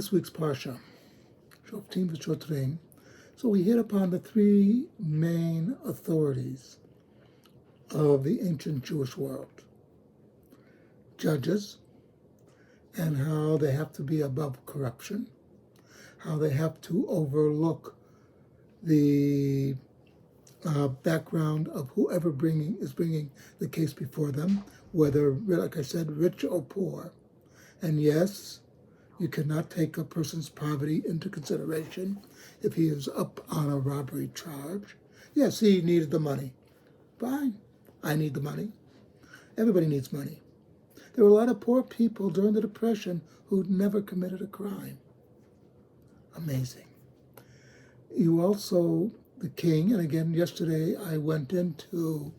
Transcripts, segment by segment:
this week's Parsha, Shoftim v'Shotrim, so we hit upon the three main authorities of the ancient Jewish world. Judges, and how they have to be above corruption, how they have to overlook the background of whoever is bringing the case before them, whether, like I said, rich or poor. And yes, you cannot take a person's poverty into consideration if he is up on a robbery charge. Yes, he needed the money. Fine, I need the money. Everybody needs money. There were a lot of poor people during the Depression who'd never committed a crime. Amazing. You also, the king, and again, yesterday I went into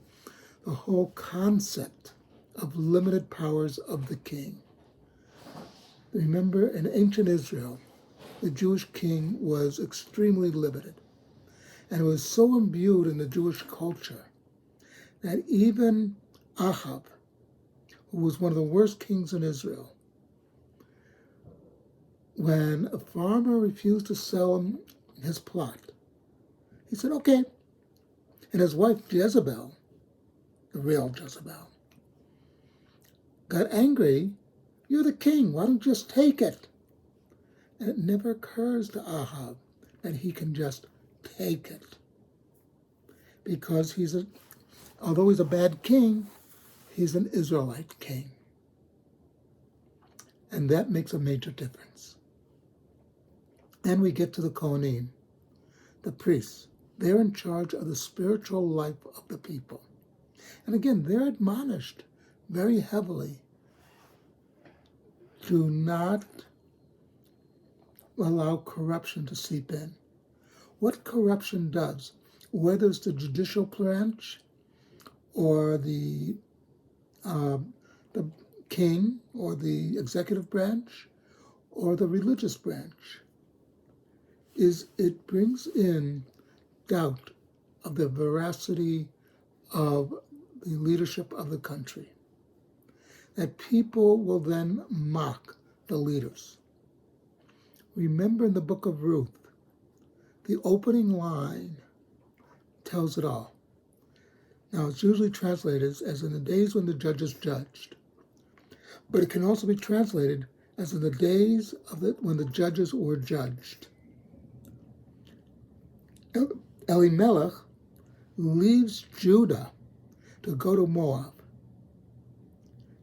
the whole concept of limited powers of the king. Remember, in ancient Israel, the Jewish king was extremely limited, and it was so imbued in the Jewish culture that even Ahab, who was one of the worst kings in Israel, when a farmer refused to sell him his plot, he said, okay. And his wife Jezebel, the real Jezebel, got angry. You're the king, why don't you just take it? And it never occurs to Ahab that he can just take it. Because although he's a bad king, he's an Israelite king. And that makes a major difference. And we get to the Kohanim, the priests. They're in charge of the spiritual life of the people. And again, they're admonished very heavily. Do not allow corruption to seep in. What corruption does, whether it's the judicial branch or the king or the executive branch or the religious branch, is it brings in doubt of the veracity of the leadership of the country. That people will then mock the leaders. Remember in the book of Ruth, the opening line tells it all. Now it's usually translated as in the days when the judges judged, but it can also be translated as in the days when the judges were judged. Elimelech leaves Judah to go to Moab.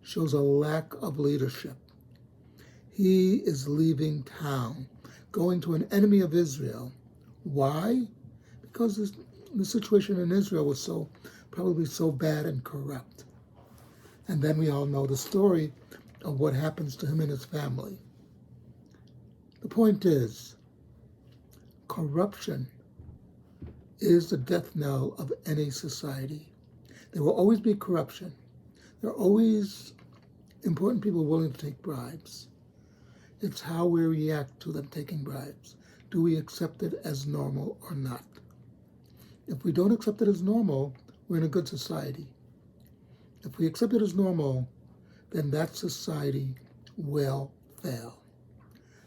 Shows a lack of leadership. He is leaving town, going to an enemy of Israel. Why? Because the situation in Israel was probably so bad and corrupt. And then we all know the story of what happens to him and his family. The point is, corruption is the death knell of any society. There will always be corruption. There are always important people willing to take bribes. It's how we react to them taking bribes. Do we accept it as normal or not? If we don't accept it as normal, we're in a good society. If we accept it as normal, then that society will fail.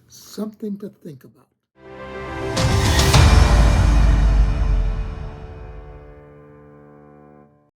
Something to think about.